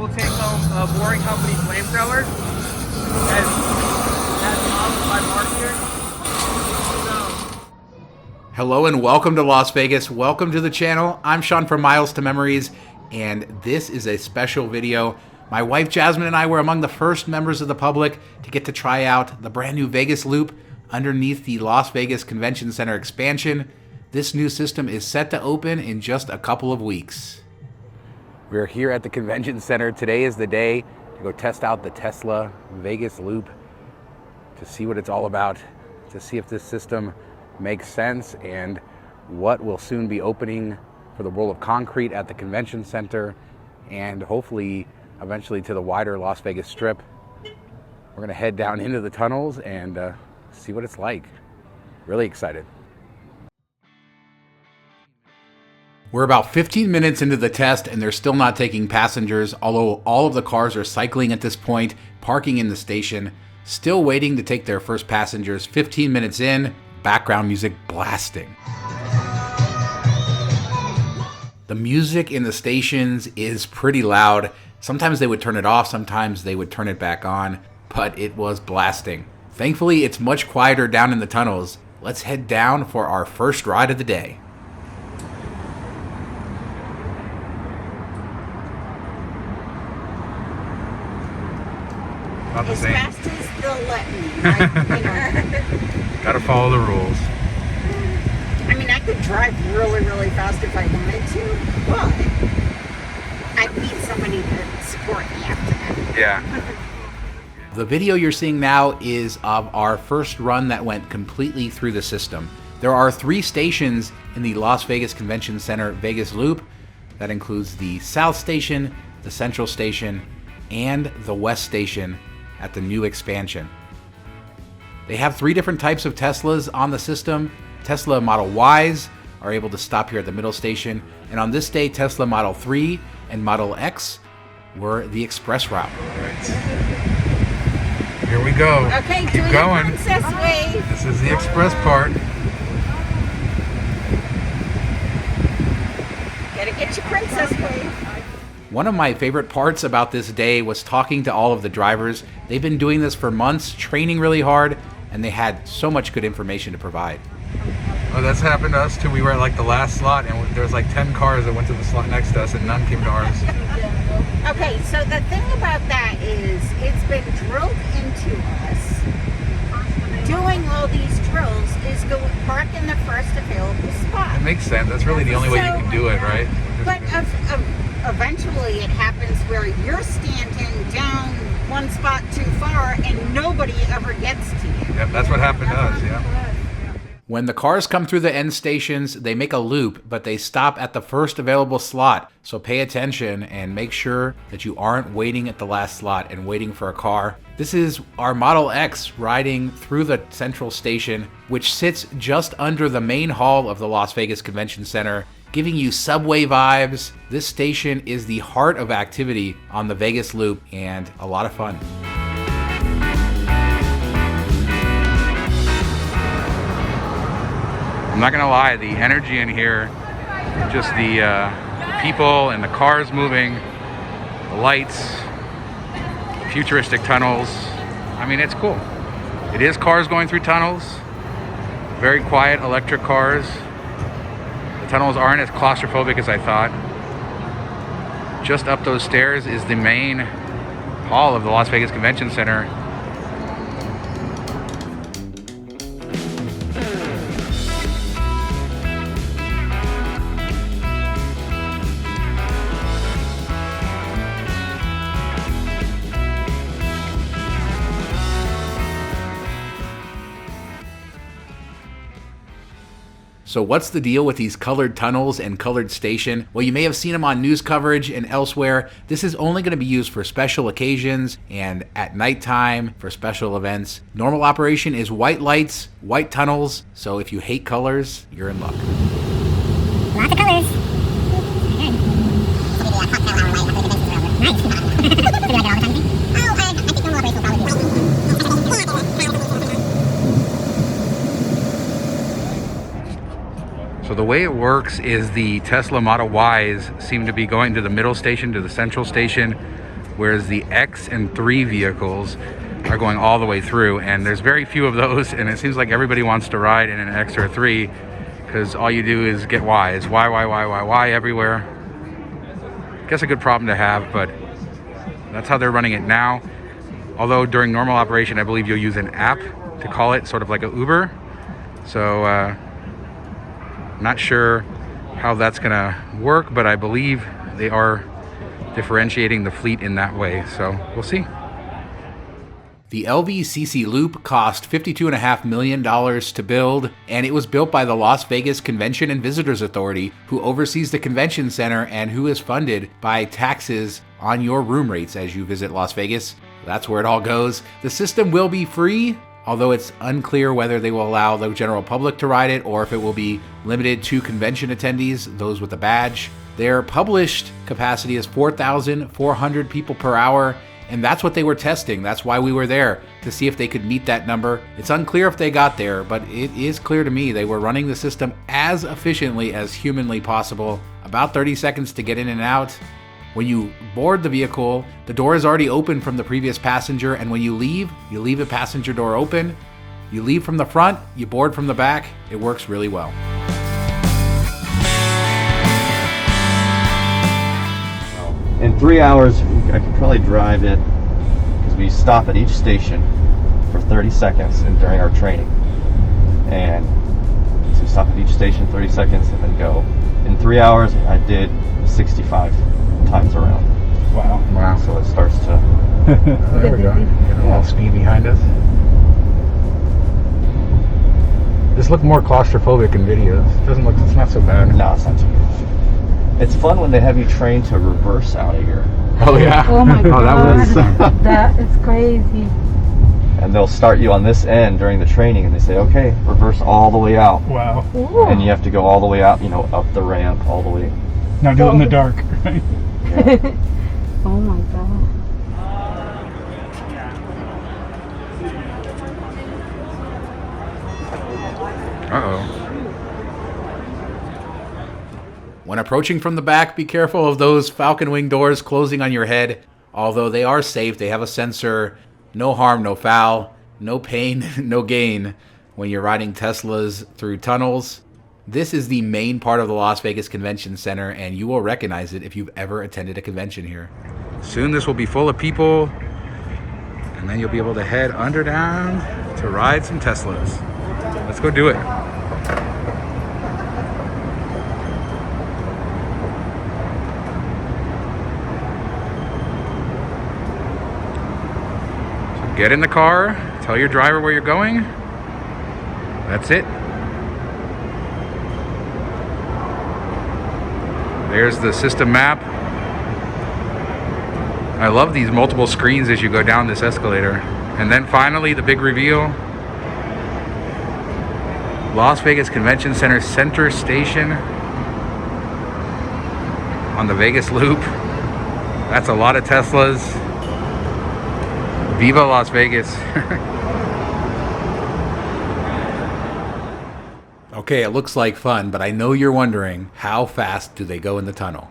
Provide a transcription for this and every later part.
we'll take home a Boring Company flamethrower. That's modeled by Mark here. Hello and welcome to Las Vegas. Welcome to the channel. I'm Sean from Miles to Memories, and this is a special video. My wife Jasmine and I were among the first members of the public to get to try out the brand new Vegas Loop underneath the Las Vegas Convention Center expansion. This new system is set to open in just a couple of weeks. We're here at the Convention Center. Today is the day to go test out the Tesla Vegas Loop to see what it's all about, to see if this system makes sense and what will soon be opening for the world of concrete at the Convention Center and hopefully eventually to the wider Las Vegas Strip. We're gonna head down into the tunnels and see what it's like. Really excited. We're about 15 minutes into the test and they're still not taking passengers, although all of the cars are cycling at this point, parking in the station, still waiting to take their first passengers. 15 minutes in, background music blasting. The music in the stations is pretty loud. Sometimes they would turn it off, sometimes they would turn it back on, but it was blasting. Thankfully, it's much quieter down in the tunnels. Let's head down for our first ride of the day. As fast as they'll let me. Gotta follow the rules. I mean, I could drive really, really fast if I wanted to, but I'd need somebody to support me after that. Yeah. The video you're seeing now is of our first run that went completely through the system. There are 3 stations in the Las Vegas Convention Center Vegas Loop. That includes the South Station, the Central Station, and the West Station at the new expansion. They have 3 different types of Teslas on the system. Tesla Model Ys are able to stop here at the middle station, and on this day, Tesla Model 3 and Model X were the express route. Right. Here we go. Okay, keep going. Princess wave. This is the express part. Gotta get your princess wave. One of my favorite parts about this day was talking to all of the drivers. They've been doing this for months, training really hard, and they had so much good information to provide. Oh, that's happened to us too. We were at like the last slot and there was like 10 cars that went to the slot next to us and none came to ours. Okay, so the thing about that is it's been drilled into us. Doing all these drills is go park in the first available spot. It makes sense. That's really the only way you can do it, right? But eventually it happens where you're standing down one spot too far and nobody ever gets to you. Yep, that's what happened to us, yeah. When the cars come through the end stations, they make a loop, but they stop at the first available slot. So pay attention and make sure that you aren't waiting at the last slot and waiting for a car. This is our Model X riding through the central station, which sits just under the main hall of the Las Vegas Convention Center, giving you subway vibes. This station is the heart of activity on the Vegas Loop and a lot of fun. I'm not gonna lie, the energy in here, just the people and the cars moving, the lights, futuristic tunnels. I mean, it's cool. It is cars going through tunnels, very quiet electric cars. The tunnels aren't as claustrophobic as I thought. Just up those stairs is the main hall of the Las Vegas Convention Center. So what's the deal with these colored tunnels and colored station? Well, you may have seen them on news coverage and elsewhere. This is only going to be used for special occasions and at nighttime for special events. Normal operation is white lights, white tunnels. So if you hate colors, you're in luck. Lots of colors. So the way it works is the Tesla Model Ys seem to be going to the middle station, to the central station. whereas the X and 3 vehicles are going all the way through, and there's very few of those, and it seems like everybody wants to ride in an X or a 3 because all you do is get Y. It's Y everywhere. I guess a good problem to have, but that's how they're running it now. Although during normal operation, I believe you'll use an app to call it, sort of like an Uber. So not sure how that's gonna work, but I believe they are differentiating the fleet in that way. So we'll see. The LVCC Loop cost $52.5 million to build, and it was built by the Las Vegas Convention and Visitors Authority, who oversees the convention center and who is funded by taxes on your room rates as you visit Las Vegas. That's where it all goes. The system will be free, although it's unclear whether they will allow the general public to ride it or if it will be limited to convention attendees, those with a badge. Their published capacity is 4,400 people per hour, and that's what they were testing. That's why we were there, to see if they could meet that number. It's unclear if they got there, but it is clear to me they were running the system as efficiently as humanly possible. About 30 seconds to get in and out. When you board the vehicle, the door is already open from the previous passenger, and when you leave the passenger door open. You leave from the front, you board from the back. It works really well. In 3 hours, I could probably drive it, because we stop at each station for 30 seconds and during our training. And so we stop at each station 30 seconds and then go. In 3 hours, I did 65 times around. Wow. So it starts to... There we go. Get a little speed behind us. This looked more claustrophobic in videos. It's not so bad. No, it's not too good. It's fun when they have you train to reverse out of here. Oh yeah. Oh my god. That was That is crazy. And they'll start you on this end during the training and they say, okay, reverse all the way out. Wow. Ooh. And you have to go all the way out, up the ramp, all the way. Now do it in the dark, right? Yeah. Oh my god. Uh-oh. When approaching from the back, be careful of those falcon wing doors closing on your head. Although they are safe, they have a sensor. No harm, no foul. No pain, no gain when you're riding Teslas through tunnels. This is the main part of the Las Vegas Convention Center, and you will recognize it if you've ever attended a convention here. Soon this will be full of people, and then you'll be able to head underground to ride some Teslas. Let's go do it. So get in the car, tell your driver where you're going. That's it. There's the system map. I love these multiple screens as you go down this escalator. And then finally, the big reveal. Las Vegas Convention Center Center Station on the Vegas Loop. That's a lot of Teslas. Viva Las Vegas. Okay, it looks like fun, but I know you're wondering, how fast do they go in the tunnel?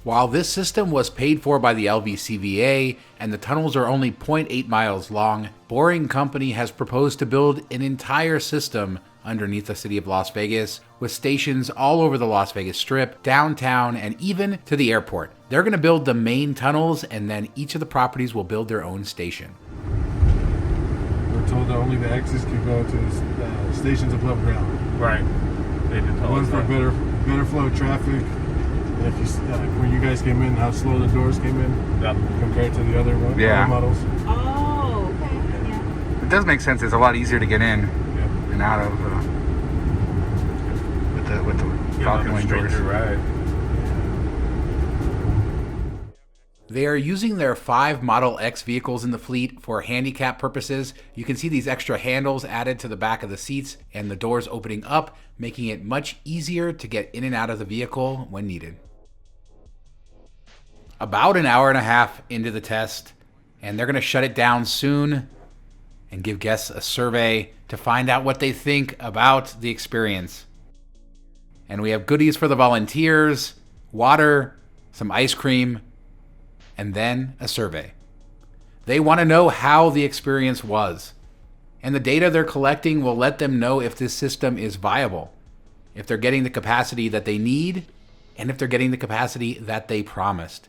While this system was paid for by the LVCVA and the tunnels are only 0.8 miles long, Boring Company has proposed to build an entire system underneath the city of Las Vegas with stations all over the Las Vegas Strip, downtown, and even to the airport. They're going to build the main tunnels, and then each of the properties will build their own station. We're told that only the X's can go to the stations above ground. Right. They did tell One us for that. better flow of traffic. If you when you guys came in, how slow the doors came in compared to the other one, Yeah. other models. Oh, okay. Yeah. It does make sense. It's a lot easier to get in Yeah. and out of with the talking when Vegas. Right. They are using their 5 Model X vehicles in the fleet for handicap purposes. You can see these extra handles added to the back of the seats and the doors opening up, making it much easier to get in and out of the vehicle when needed. About an hour and a half into the test, and they're going to shut it down soon and give guests a survey to find out what they think about the experience. And we have goodies for the volunteers, water, some ice cream, and then a survey. They want to know how the experience was. And the data they're collecting will let them know if this system is viable, if they're getting the capacity that they need, and if they're getting the capacity that they promised.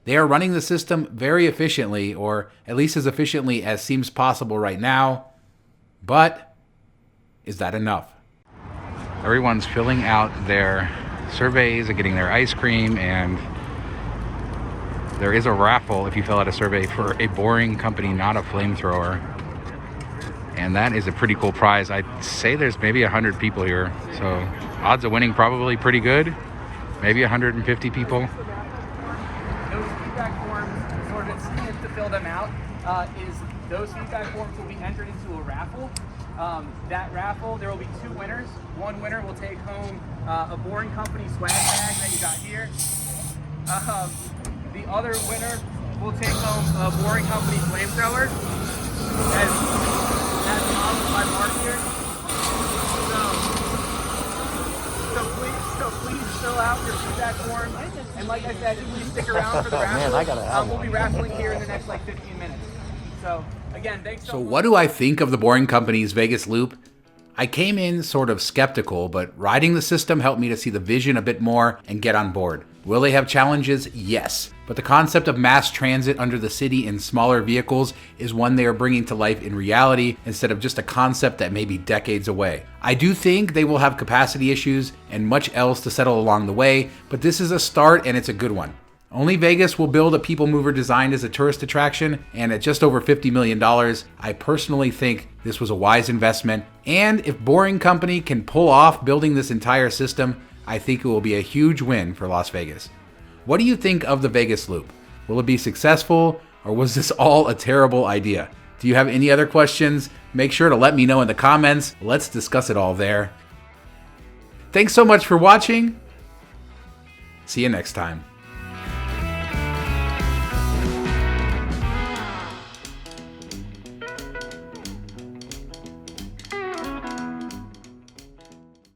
They are running the system very efficiently, or at least as efficiently as seems possible right now. But is that enough? Everyone's filling out their surveys and getting their ice cream, and there is a raffle if you fill out a survey for a boring company, not a flamethrower. And that is a pretty cool prize. I'd say there's maybe 100 people here. So odds of winning probably pretty good. Maybe 150 people. Those feedback forms, sort of incentive to fill them out, is those feedback forms will be entered into a raffle. That raffle, there will be 2 winners. One winner will take home a boring company swag bag that you got here. The other winner will take home a boring company flamethrower, as modeled by Mark here. So please fill out your feedback form. And like I said, please stick around for the raffle. We'll be raffling here in the next 15 minutes. So again, thanks so much. So what do I think of the Boring Company's Vegas Loop? I came in sort of skeptical, but riding the system helped me to see the vision a bit more and get on board. Will they have challenges? Yes. But the concept of mass transit under the city in smaller vehicles is one they are bringing to life in reality instead of just a concept that may be decades away. I do think they will have capacity issues and much else to settle along the way, but this is a start and it's a good one. Only Vegas will build a people mover designed as a tourist attraction, and at just over $50 million, I personally think this was a wise investment. And if Boring Company can pull off building this entire system, I think it will be a huge win for Las Vegas. What do you think of the Vegas Loop? Will it be successful, or was this all a terrible idea? Do you have any other questions? Make sure to let me know in the comments. Let's discuss it all there. Thanks so much for watching. See you next time.